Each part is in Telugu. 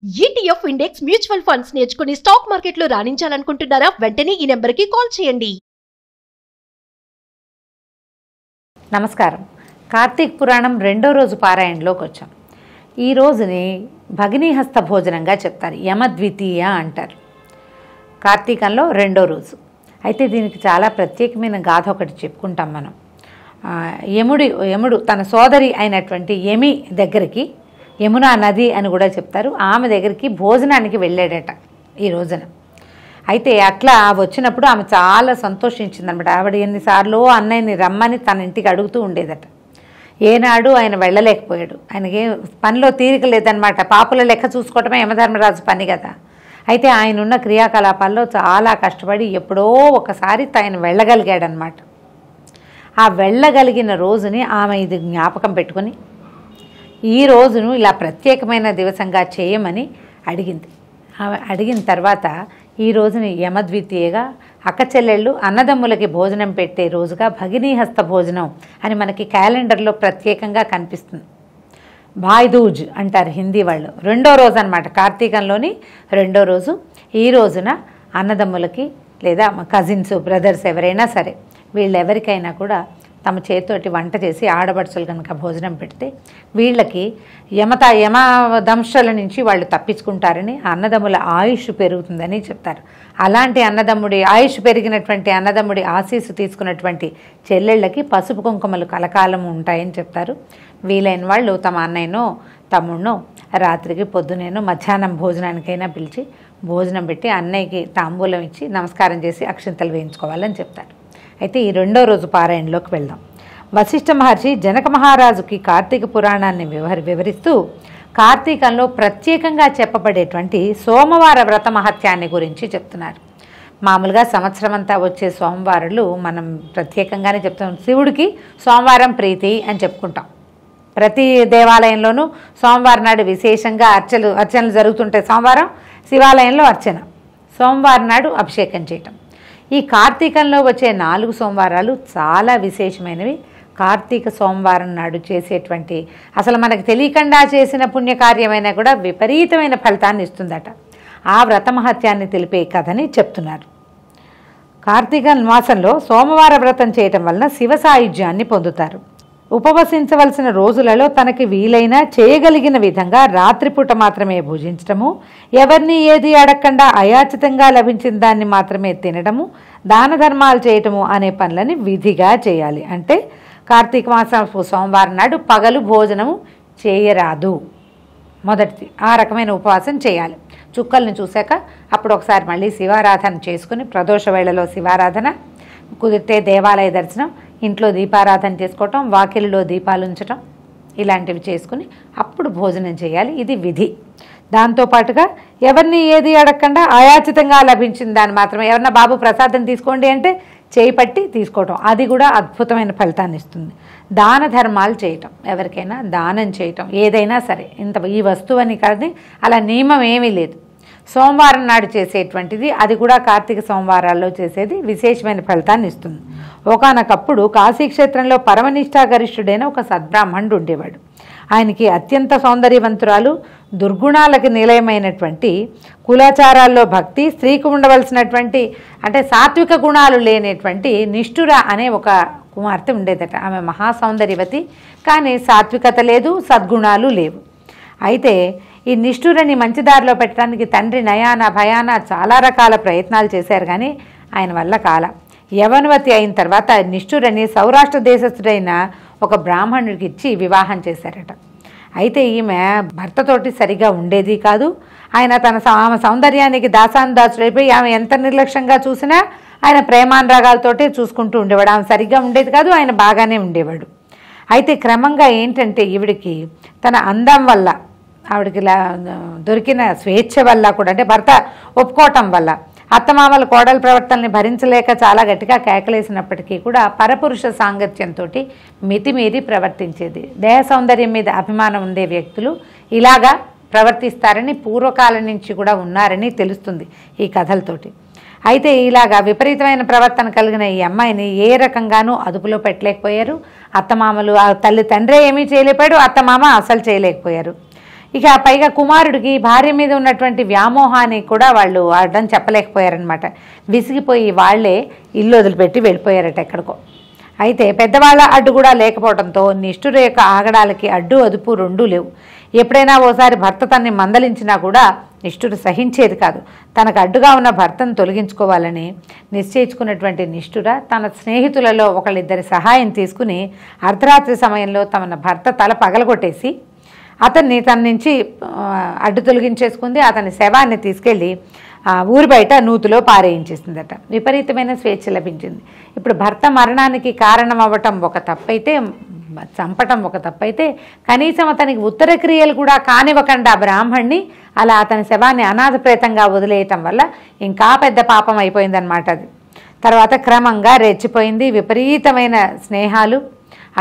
ETF ఇండెక్స్ మ్యూచువల్ ఫండ్స్ నేర్చుకుని స్టాక్ మార్కెట్లో రాణించాలనుకుంటున్నారా? వెంటనే ఈ నెంబర్కి కాల్ చేయండి. నమస్కారం. కార్తీక పురాణం రెండో రోజు పారాయణలోకి వచ్చాం. ఈ రోజుని భగినీహస్త భోజనంగా చెప్తారు, యమద్వితీయ అంటారు. కార్తీకంలో రెండో రోజు. అయితే దీనికి చాలా ప్రత్యేకమైన గాథ ఒకటి చెప్పుకుంటాం మనం. యముడు తన సోదరి అయినటువంటి యమి దగ్గరికి, యమునా నది అని కూడా చెప్తారు, ఆమె దగ్గరికి భోజనానికి వెళ్ళాడట ఈ రోజున. అయితే అట్లా వచ్చినప్పుడు ఆమె చాలా సంతోషించిందనమాట. ఆవిడ ఎన్నిసార్లు అన్నయ్యని రమ్మని తన ఇంటికి అడుగుతూ ఉండేదట. ఏనాడు ఆయన వెళ్ళలేకపోయాడు. ఆయనకి పనిలో తీరిక లేదనమాట. పాపుల లెక్క చూసుకోవటమే యమధర్మరాజు పని కదా. అయితే ఆయన ఉన్న క్రియాకలాపాల్లో చాలా కష్టపడి ఎప్పుడో ఒకసారి ఆయన వెళ్ళగలిగాడనమాట. ఆ వెళ్ళగలిగిన రోజుని ఆమె ఇది జ్ఞాపకం పెట్టుకొని ఈ రోజును ఇలా ప్రత్యేకమైన దివసంగా చేయమని అడిగింది. ఆమె అడిగిన తర్వాత ఈ రోజుని యమద్వితీయగా అక్క చెల్లెళ్ళు అన్నదమ్ములకి భోజనం పెట్టే రోజుగా భగినీహస్త భోజనం అని మనకి క్యాలెండర్లో ప్రత్యేకంగా కనిపిస్తుంది. భాయ్దూజ్ అంటారు హిందీ వాళ్ళు. రెండో రోజు అనమాట, కార్తీకంలోని రెండో రోజు. ఈ రోజున అన్నదమ్ములకి లేదా కజిన్స్, బ్రదర్స్ ఎవరైనా సరే వీళ్ళెవరికైనా కూడా తమ చేతితోటి వంట చేసి ఆడపడుచులు కనుక భోజనం పెడితే వీళ్ళకి యమదంశల నుంచి వాళ్ళు తప్పించుకుంటారని, అన్నదమ్ముల ఆయుష్ పెరుగుతుందని చెప్తారు. అలాంటి అన్నదమ్ముడి ఆయుష్ పెరిగినటువంటి అన్నదమ్ముడి ఆశీస్సు తీసుకున్నటువంటి చెల్లెళ్ళకి పసుపు కుంకుమలు కలకాలం ఉంటాయని చెప్తారు. వీలైన వాళ్ళు తమ అన్నయ్యనో తమ్ముడినో రాత్రికి పొద్దునేనో మధ్యాహ్నం భోజనానికైనా పిలిచి భోజనం పెట్టి అన్నయ్యకి తాంబూలం ఇచ్చి నమస్కారం చేసి అక్షింతలు వేయించుకోవాలని చెప్తారు. అయితే ఈ రెండో రోజు పారాయణలోకి వెళ్దాం. వశిష్ఠ మహర్షి జనక మహారాజుకి కార్తీక పురాణాన్ని వివరిస్తూ కార్తీకంలో ప్రత్యేకంగా చెప్పబడేటువంటి సోమవార వ్రత మహత్యాన్ని గురించి చెప్తున్నారు. మామూలుగా సంవత్సరం అంతా వచ్చే సోమవారాలు మనం ప్రత్యేకంగానే చెప్తాం. శివుడికి సోమవారం ప్రీతి అని చెప్పుకుంటాం. ప్రతి దేవాలయంలోనూ సోమవారం నాడు విశేషంగా అర్చనలు జరుగుతుంటాయి. సోమవారం శివాలయంలో అర్చన, సోమవారం నాడు అభిషేకం చేయటం. ఈ కార్తీకంలో వచ్చే 4 సోమవారాలు చాలా విశేషమైనవి. కార్తీక సోమవారం నాడు చేసేటువంటి అసలు మనకు తెలియకుండా చేసిన పుణ్యకార్యమైనా కూడా విపరీతమైన ఫలితాన్ని ఇస్తుందట. ఆ వ్రత మహత్యాన్ని తెలిపే కథని చెప్తున్నారు. కార్తీక మాసంలో సోమవార వ్రతం చేయటం వలన శివ సాయుధ్యాన్ని పొందుతారు. ఉపవసించవలసిన రోజులలో తనకి వీలైనా చేయగలిగిన విధంగా రాత్రిపూట మాత్రమే భుజించటము, ఎవరిని ఏది అడగకుండా అయాచితంగా లభించిన దాన్ని మాత్రమే తినడము, దాన ధర్మాలు చేయటము అనే పనులని విధిగా చేయాలి. అంటే కార్తీక మాసం సోమవారం నాడు పగలు భోజనము చేయరాదు. మొదటిది ఆ రకమైన ఉపవాసం చేయాలి. చుక్కల్ని చూశాక అప్పుడు ఒకసారి మళ్ళీ శివారాధన చేసుకుని, ప్రదోష వేళలో శివారాధన, కుదిరితే దేవాలయ దర్శనం, ఇంట్లో దీపారాధన చేసుకోవటం, వాకిలిలో దీపాలు ఉంచటం, ఇలాంటివి చేసుకుని అప్పుడు భోజనం చేయాలి. ఇది విధి. దాంతోపాటుగా ఎవరిని ఏది అడగకుండా అయాచితంగా లభించిన దాన్ని మాత్రమే, ఎవరన్నా బాబు ప్రసాదం తీసుకోండి అంటే చేయి పట్టి తీసుకోవటం, అది కూడా అద్భుతమైన ఫలితాన్ని ఇస్తుంది. దాన ధర్మాలు చేయటం, ఎవరికైనా దానం చేయటం, ఏదైనా సరే, ఈ వస్తువు అని కాదు, అలా నియమం ఏమీ లేదు. సోమవారం నాడు చేసేటువంటిది, అది కూడా కార్తీక సోమవారాల్లో చేసేది విశేషమైన ఫలితాన్ని ఇస్తుంది. ఒకానొకప్పుడు కాశీక్షేత్రంలో పరమనిష్టాగరిష్ఠుడైన ఒక సద్బ్రాహ్మణుడు ఉండేవాడు. ఆయనకి అత్యంత సౌందర్యవంతురాలు, దుర్గుణాలకి నిలయమైనటువంటి, కులాచారాల్లో భక్తి, స్త్రీకి ఉండవలసినటువంటి అంటే సాత్విక గుణాలు లేనటువంటి నిష్ఠుర అనే ఒక కుమార్తె ఉండేదట. ఆమె మహాసౌందర్యవతి, కానీ సాత్వికత లేదు, సద్గుణాలు లేవు. అయితే ఈ నిష్ఠురని మంచిదారిలో పెట్టడానికి తండ్రి నయాన భయాన చాలా రకాల ప్రయత్నాలు చేశారు, కానీ ఆయన వల్ల కాల. యవనవతి అయిన తర్వాత నిష్ఠురని సౌరాష్ట్ర దేశస్థుడైన ఒక బ్రాహ్మణుడికి ఇచ్చి వివాహం చేశారట. అయితే ఈమె భర్తతోటి సరిగా ఉండేది కాదు. ఆయన ఆమె సౌందర్యానికి దాసానుదాసుడైపోయి ఆమె ఎంత నిర్లక్ష్యంగా చూసినా ఆయన ప్రేమానురాగాలతోటే చూసుకుంటూ ఉండేవాడు. ఆమె సరిగ్గా ఉండేది కాదు, ఆయన బాగానే ఉండేవాడు. అయితే క్రమంగా ఏంటంటే ఈవిడికి తన అందం వల్ల, ఆవిడకి దొరికిన స్వేచ్ఛ వల్ల కూడా, అంటే భర్త ఒప్పుకోవటం వల్ల, అత్తమామల కోడల ప్రవర్తనని భరించలేక చాలా గట్టిగా కేకలేసినప్పటికీ కూడా పరపురుష సాంగత్యంతో మితిమీరి ప్రవర్తించేది. దేహ సౌందర్యం మీద అభిమానం ఉండే వ్యక్తులు ఇలాగా ప్రవర్తిస్తారని పూర్వకాలం నుంచి కూడా ఉన్నారని తెలుస్తుంది ఈ కథలతోటి. అయితే ఇలాగా విపరీతమైన ప్రవర్తన కలిగిన ఈ అమ్మాయిని ఏ రకంగానూ అదుపులో పెట్టలేకపోయారు. అత్తమామలు, తల్లి తండ్రే ఏమీ చేయలేకపోయాడు, అత్తమామ అసలు చేయలేకపోయారు. ఇక పైగా కుమారుడికి భార్య మీద ఉన్నటువంటి వ్యామోహానికి కూడా వాళ్ళు అడ్డం చెప్పలేకపోయారనమాట. విసిగిపోయి వాళ్లే ఇల్లు వదిలిపెట్టి వెళ్ళిపోయారట ఎక్కడికో. అయితే పెద్దవాళ్ళ అడ్డు కూడా లేకపోవడంతో నిష్ఠుర యొక్క ఆగడాలకి అడ్డు అదుపు రెండూ లేవు. ఎప్పుడైనా ఓసారి భర్త తనని మందలించినా కూడా నిష్ఠుర సహించేది కాదు. తనకు అడ్డుగా ఉన్న భర్తను తొలగించుకోవాలని నిశ్చయించుకున్నటువంటి నిష్ఠుర తన స్నేహితులలో ఒకళ్ళిద్దరి సహాయం తీసుకుని అర్ధరాత్రి సమయంలో తన భర్త తల పగలగొట్టేసి అతన్ని తన నుంచి అడ్డు తొలగించేసుకుంది. అతని శవాన్ని తీసుకెళ్ళి ఊరి బయట నూతిలో పారేయించేసిందట. విపరీతమైన స్వేచ్ఛ లభించింది. ఇప్పుడు భర్త మరణానికి కారణం అవ్వటం ఒక తప్పైతే, చంపటం ఒక తప్పైతే, కనీసం అతనికి ఉత్తర క్రియలు కూడా కానివ్వకుండా బ్రాహ్మణ్ణి అలా అతని శవాన్ని అనాథప్రేతంగా వదిలేయటం వల్ల ఇంకా పెద్ద పాపం అయిపోయిందనమాట అది. తర్వాత క్రమంగా రెచ్చిపోయింది. విపరీతమైన స్నేహాలు,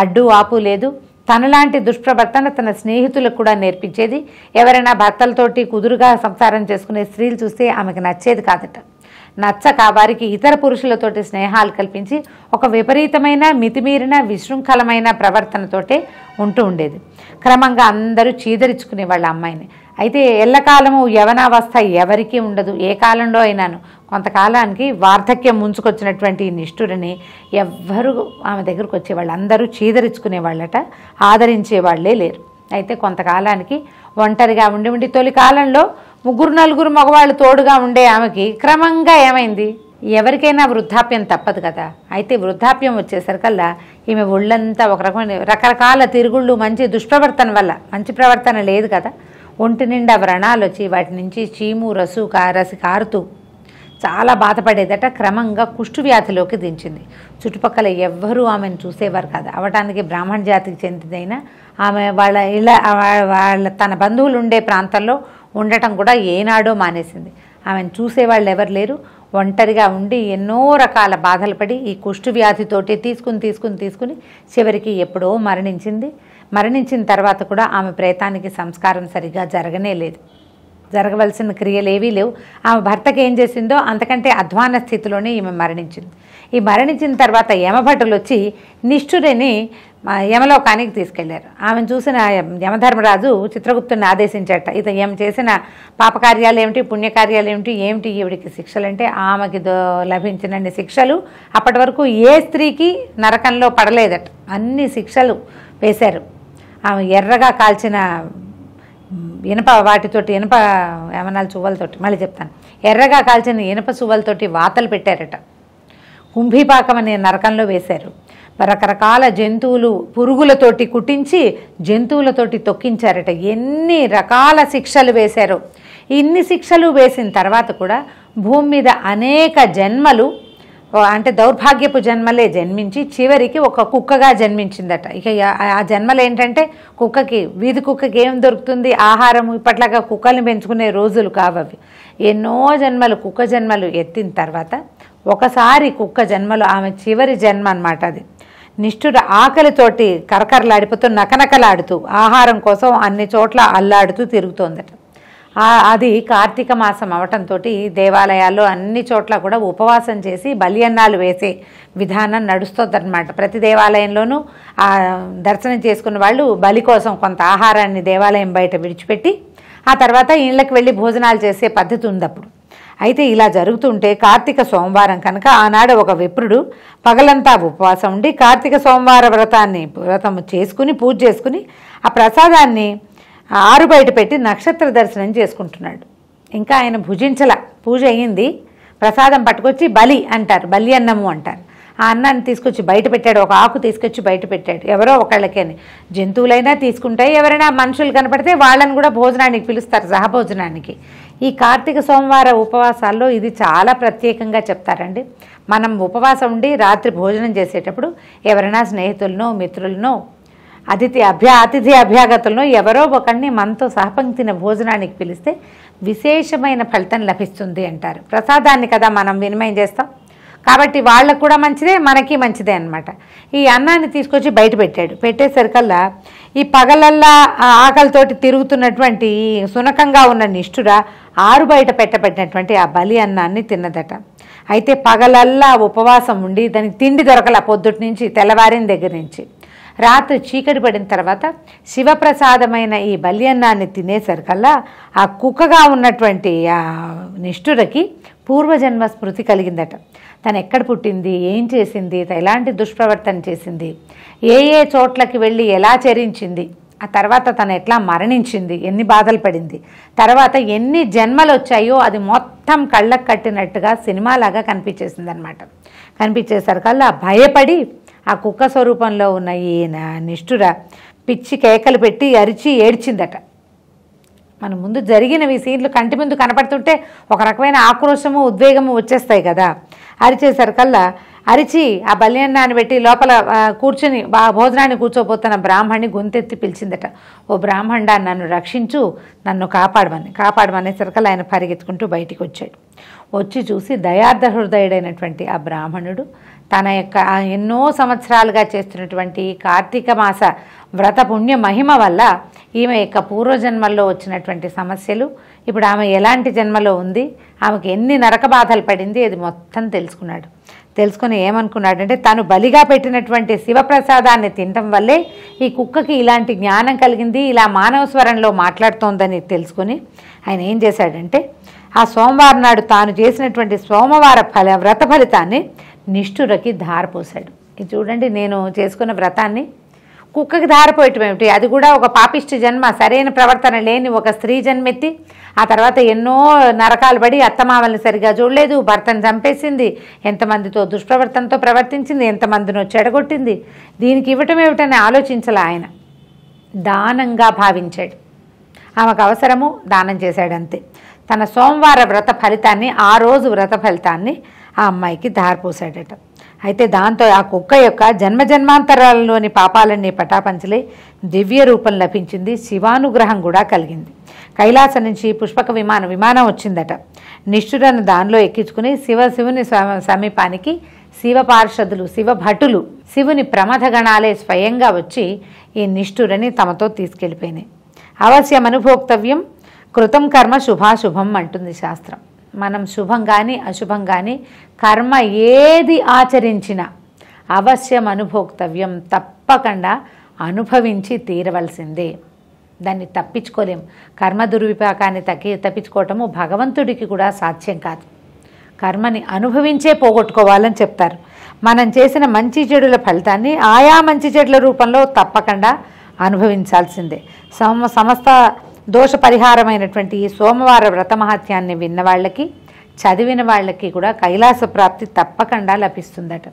అడ్డు ఆపు లేదు. తనలాంటి దుష్ప్రవర్తన తన స్నేహితులకు కూడా నేర్పించేది. ఎవరైనా భర్తలతోటి కుదురుగా సంసారం చేసుకునే స్త్రీలు చూస్తే ఆమెకు నచ్చేది కాదట. నచ్చక వారికి ఇతర పురుషులతోటి స్నేహాలు కల్పించి ఒక విపరీతమైన మితిమీరిన విశృంఖలమైన ప్రవర్తనతోటే ఉంటూ ఉండేది. క్రమంగా అందరూ చీదరించుకునే వాళ్ళ అమ్మాయిని. అయితే ఎల్లకాలము యవనావస్థ ఎవరికీ ఉండదు. ఏ కాలంలో అయినాను కొంతకాలానికి వార్ధక్యం ముంచుకొచ్చినటువంటి నిష్ఠురని ఎవ్వరూ ఆమె దగ్గరకు వచ్చేవాళ్ళు. అందరూ చీదరించుకునేవాళ్ళట, ఆదరించేవాళ్లే లేరు. అయితే కొంతకాలానికి ఒంటరిగా ఉండి తొలి కాలంలో 3-4 మగవాళ్ళు తోడుగా ఉండే ఆమెకి క్రమంగా ఏమైంది, ఎవరికైనా వృద్ధాప్యం తప్పదు కదా. అయితే వృద్ధాప్యం వచ్చేసరికల్లా ఈమె ఒళ్ళంతా ఒక రకమైన రకరకాల తిరుగుళ్ళు, మంచి దుష్ప్రవర్తన వల్ల, మంచి ప్రవర్తన లేదు కదా, ఒంటి నిండా వ్రణాలు వచ్చి వాటి నుంచి చీము రసి కారుతూ చాలా బాధపడేదట. క్రమంగా కుష్టు వ్యాధిలోకి దించింది. చుట్టుపక్కల ఎవ్వరూ ఆమెను చూసేవారు కాదు. అవటానికి బ్రాహ్మణ జాతికి చెందిదైనా ఆమె వాళ్ళ తన బంధువులు ఉండే ప్రాంతంలో ఉండటం కూడా ఏనాడో మానేసింది. ఆమెను చూసేవాళ్ళు ఎవరు లేరు. ఒంటరిగా ఉండి ఎన్నో రకాల బాధలు పడి ఈ కుష్టు వ్యాధితోటి తీసుకుని చివరికి ఎప్పుడో మరణించింది. మరణించిన తర్వాత కూడా ఆమె ప్రేతానికి సంస్కారం సరిగా జరగనే లేదు. జరగవలసిన క్రియలేవీ లేవు. ఆమె భర్తకి ఏం చేసిందో అంతకంటే అధ్వాన స్థితిలోనే ఈమె మరణించింది. ఈ మరణించిన తర్వాత యమభటులు వచ్చి నిష్ఠురిని యమలోకానికి తీసుకెళ్లారు. ఆమెను చూసిన యమధర్మరాజు చిత్రగుప్తుని ఆదేశించాట. ఈమె చేసిన పాపకార్యాలు ఏమిటి, పుణ్యకార్యాలు ఏమిటి ఈవిడికి శిక్షలంటే ఆమెకి లభించినన్ని శిక్షలు అప్పటి వరకు ఏ స్త్రీకి నరకంలో పడలేదట. అన్ని శిక్షలు వేశారు. ఆమె ఎర్రగా కాల్చిన ఇనప వాటితోటి, ఇనప యమనాల చువ్వలతోటి, మళ్ళీ చెప్తాను, ఎర్రగా కాల్చిన ఇనప చువ్వలతోటి వాతలు పెట్టారట. కుంభీపాకం అనే నరకంలో వేశారు. రకరకాల జంతువులు పురుగులతోటి కుట్టించి జంతువులతోటి తొక్కించారట. ఎన్ని రకాల శిక్షలు వేశారో. ఇన్ని శిక్షలు వేసిన తర్వాత కూడా భూమి మీద అనేక జన్మలు, అంటే దౌర్భాగ్యపు జన్మలే జన్మించి చివరికి ఒక కుక్కగా జన్మించిందట. ఇక ఆ జన్మలు ఏంటంటే కుక్కకి, వీధి కుక్కకి ఏం దొరుకుతుంది ఆహారం, ఇప్పట్లాగా కుక్కల్ని పెంచుకునే రోజులు కావవి. ఎన్నో జన్మలు కుక్క జన్మలు ఎత్తిన తర్వాత ఒకసారి కుక్క జన్మలో ఆమె చివరి జన్మ అన్నమాట అది. నిష్ఠుర ఆకలితోటి కరకరలాడిపోతూ నకనకలాడుతూ ఆహారం కోసం అన్ని చోట్ల అల్లాడుతూ తిరుగుతోందట. అది కార్తీక మాసం అవటంతో దేవాలయాల్లో అన్ని చోట్ల కూడా ఉపవాసం చేసి బలియన్నాలు వేసే విధానం నడుస్తుందన్నమాట. ప్రతి దేవాలయంలోనూ దర్శనం చేసుకున్న వాళ్ళు బలి కోసం కొంత ఆహారాన్ని దేవాలయం బయట విడిచిపెట్టి ఆ తర్వాత ఇళ్ళకి వెళ్ళి భోజనాలు చేసే పద్ధతి ఉంది అప్పుడు. అయితే ఇలా జరుగుతుంటే కార్తీక సోమవారం కనుక ఆనాడు ఒక విప్రుడు పగలంతా ఉపవాసం ఉండి కార్తీక సోమవార వ్రతం చేసుకుని పూజ చేసుకుని ఆ ప్రసాదాన్ని ఆరు బయట పెట్టి నక్షత్ర దర్శనం చేసుకుంటున్నాడు. ఇంకా ఆయన భుజించల, పూజ అయ్యింది, ప్రసాదం పట్టుకొచ్చి బలి అంటారు, బలి అన్నము అంటారు. ఆ అన్నాన్ని తీసుకొచ్చి బయట పెట్టాడు. ఒక ఆకు తీసుకొచ్చి బయట పెట్టాడు. ఎవరో ఒకళ్ళకి అని, జంతువులైనా తీసుకుంటాయి, ఎవరైనా మనుషులు కనపడితే వాళ్ళని కూడా భోజనానికి పిలుస్తారు, సహభోజనానికి. ఈ కార్తీక సోమవార ఉపవాసాల్లో ఇది చాలా ప్రత్యేకంగా చెప్తారండి. మనం ఉపవాసం ఉండి రాత్రి భోజనం చేసేటప్పుడు ఎవరైనా స్నేహితులనో మిత్రులనో అతిథి అభ్యాగతులను ఎవరో ఒకరిని మనతో సహపంక్తిన భోజనానికి పిలిస్తే విశేషమైన ఫలితం లభిస్తుంది అంటారు. ప్రసాదాన్ని కదా మనం వినిమయం చేస్తాం కాబట్టి వాళ్ళకు కూడా మంచిదే, మనకి మంచిదే అన్నమాట. ఈ అన్నాన్ని తీసుకొచ్చి బయట పెట్టాడు. పెట్టేసరికల్లా ఈ పగలల్లా ఆకలితోటి తిరుగుతున్నటువంటి సునకంగా ఉన్న నిష్ఠుర ఆరు బయట పెట్టబడినటువంటి ఆ బలి అన్నాన్ని తిన్నదట. అయితే పగలల్లా ఉపవాసం ఉండి దానికి తిండి దొరకల పొద్దుటి నుంచి తెల్లవారిన దగ్గర నుంచి రాత్రి చీకటి పడిన తర్వాత శివప్రసాదమైన ఈ బల్యన్నాన్ని తినేసరికల్లా ఆ కుక్కగా ఉన్నటువంటి ఆ నిష్ఠురకి పూర్వజన్మ స్మృతి కలిగిందట. తను ఎక్కడ పుట్టింది, ఏం చేసింది, ఎలాంటి దుష్ప్రవర్తన చేసింది, ఏ ఏ చోట్లకి వెళ్ళి ఎలా చరించింది, ఆ తర్వాత తను ఎట్లా మరణించింది, ఎన్ని బాధలు పడింది, తర్వాత ఎన్ని జన్మలు వచ్చాయో అది మొత్తం కళ్ళకు కట్టినట్టుగా సినిమాలాగా కనిపించేసింది అనమాట. కనిపించేసరికల్లా భయపడి ఆ కుక్క స్వరూపంలో ఉన్న ఈ నిష్ఠుర పిచ్చి కేకలు పెట్టి అరిచి ఏడ్చిందట. మన ముందు జరిగినవి సీన్లు కంటి ముందు కనపడుతుంటే ఒక రకమైన ఆక్రోశము ఉద్వేగము వచ్చేస్తాయి కదా. అరిచేసరికల్లా అరిచి ఆ బల్యన్నాన్ని పెట్టి లోపల కూర్చుని భోజనాన్ని కూర్చోపోతున్న బ్రాహ్మణ్ణి గొంతెత్తి పిలిచిందట. ఓ బ్రాహ్మణుడా, నన్ను రక్షించు, నన్ను కాపాడమనేసరికల్లా ఆయన పరిగెత్తుకుంటూ బయటికి వచ్చాడు. వచ్చి చూసి దయార్థ హృదయుడైనటువంటి ఆ బ్రాహ్మణుడు తన యొక్క ఎన్నో సంవత్సరాలుగా చేస్తున్నటువంటి కార్తీక మాస వ్రత పుణ్య మహిమ వల్ల ఈమె యొక్క పూర్వజన్మల్లో వచ్చినటువంటి సమస్యలు, ఇప్పుడు ఆమె ఎలాంటి జన్మలో ఉంది, ఆమెకి ఎన్ని నరక బాధలు పడింది, అది మొత్తం తెలుసుకున్నాడు. తెలుసుకుని ఏమనుకున్నాడంటే తను బలిగా పెట్టినటువంటి శివప్రసాదాన్ని తినటం వల్లే ఈ కుక్కకి ఇలాంటి జ్ఞానం కలిగింది, ఇలా మానవ స్వరంలో మాట్లాడుతోందని తెలుసుకుని ఆయన ఏం చేశాడంటే ఆ సోమవారం నాడు తాను చేసినటువంటి సోమవార వ్రత ఫలితాన్ని నిష్ఠురకి ధారపోశాడు. ఇది చూడండి, నేను చేసుకున్న వ్రతాన్ని కుక్కకి ధారపోయటం ఏమిటి, అది కూడా ఒక పాపిష్టి జన్మ, సరైన ప్రవర్తన లేని ఒక స్త్రీ జన్మెత్తి ఆ తర్వాత ఎన్నో నరకాలు పడి అత్తమామల్ని సరిగా చూడలేదు, భర్తను చంపేసింది, ఎంతమందితో దుష్ప్రవర్తనతో ప్రవర్తించింది, ఎంతమందినో చెడగొట్టింది, దీనికి ఇవ్వటం ఏమిటని ఆలోచించాల ఆయన. దానంగా భావించాడు, ఆమెకు అవసరము దానం చేశాడంతే. తన సోమవార వ్రత ఫలితాన్ని, ఆ రోజు వ్రత ఫలితాన్ని ఆ అమ్మాయికి ధారపోసాడట. అయితే దాంతో ఆ కుక్క యొక్క జన్మజన్మాంతరాలలోని పాపాలన్నీ పటాపంచలే దివ్య రూపం లభించింది, శివానుగ్రహం కూడా కలిగింది. కైలాసం నుంచి పుష్పక విమానం వచ్చిందట. నిష్ఠురను దానిలో ఎక్కించుకుని శివుని సమీపానికి శివపార్షదులు, శివభటులు, శివుని ప్రమథగణాలే స్వయంగా వచ్చి ఈ నిష్ఠురని తమతో తీసుకెళ్ళిపోయినాయి. అవశ్యం అనుభోక్తవ్యం కృతం కర్మ శుభాశుభం అంటుంది శాస్త్రం. మనం శుభం కానీ అశుభం కానీ కర్మ ఏది ఆచరించినా అవశ్యం అనుభోక్తవ్యం, తప్పకుండా అనుభవించి తీరవలసిందే, దాన్ని తప్పించుకోలేం. కర్మ దుర్విపాకాన్ని తప్పించుకోవటము భగవంతుడికి కూడా సాధ్యం కాదు. కర్మని అనుభవించే పోగొట్టుకోవాలని చెప్తారు. మనం చేసిన మంచి చెడుల ఫలితాన్ని ఆయా మంచి చెడుల రూపంలో తప్పకుండా అనుభవించాల్సిందే. సమస్త దోష పరిహారమైనటువంటి ఈ సోమవార వ్రత మహాత్యాన్ని విన్న వాళ్ళకి, చదివిన వాళ్ళకి కూడా కైలాస ప్రాప్తి తప్పకుండా లభిస్తుందట.